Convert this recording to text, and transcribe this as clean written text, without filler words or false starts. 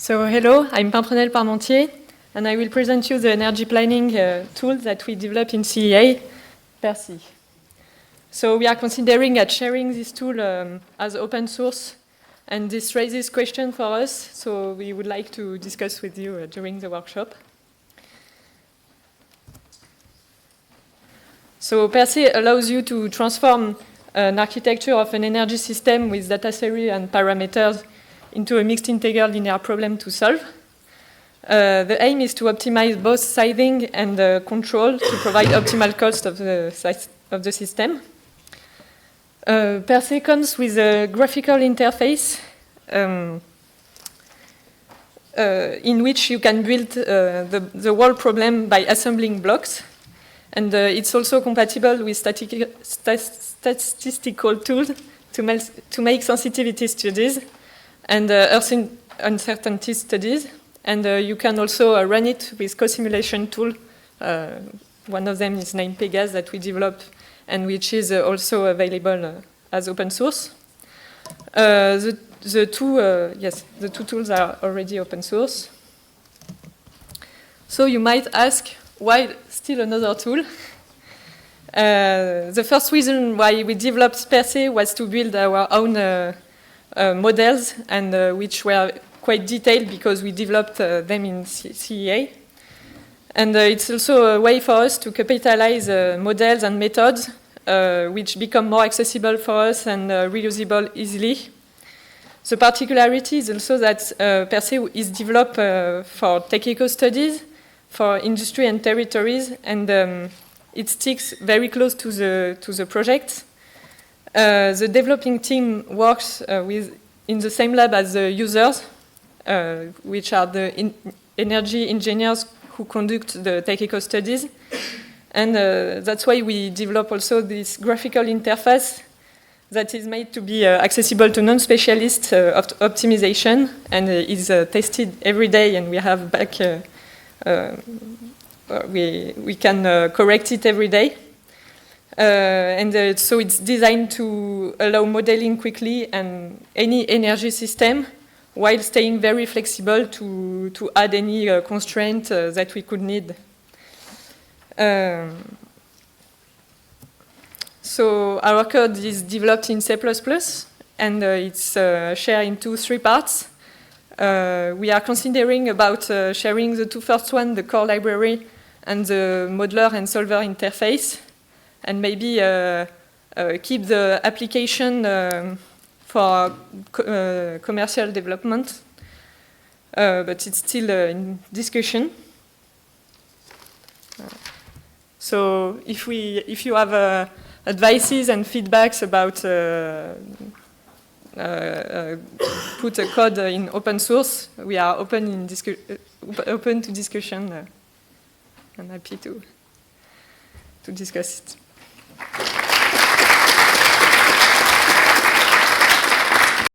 So hello, I'm Pimprenelle Parmentier, and I will present you the energy planning tool that we developed in CEA, PERSEE. So we are considering at sharing this tool as open source, and this raises questions for us, so we would like to discuss with you during the workshop. So PERSEE allows you to transform an architecture of an energy system with data series and parameters into a mixed integral linear problem to solve. The aim is to optimize both sizing and control to provide optimal cost of the system. PERSEE comes with a graphical interface in which you can build the whole problem by assembling blocks. And it's also compatible with statistical tools to make sensitivity studies and Earth uncertainty studies. And you can also run it with co-simulation tool. One of them is named Pegas that we developed and which is also available as open source. The two tools are already open source. So you might ask, why still another tool? The first reason why we developed PERSEE was to build our own models, and which were quite detailed because we developed them in CEA. And it's also a way for us to capitalize models and methods which become more accessible for us and reusable easily. The particularity is also that PERSEE is developed for technical studies, for industry and territories, and it sticks very close to the project. The developing team works in the same lab as the users, which are the energy engineers who conduct the technical studies. And that's why we develop also this graphical interface that is made to be accessible to non-specialists of optimization, and is tested every day, and we have back, we can correct it every day. So it's designed to allow modeling quickly and any energy system while staying very flexible to add any constraint that we could need. So our code is developed in C++, and it's shared into 3 parts. We are considering about sharing the two first ones, the core library and the modeler and solver interface, and maybe keep the application for commercial development, but it's still in discussion. So if you have advices and feedbacks about put a code in open source, we are open to discussion. I'm happy to discuss it.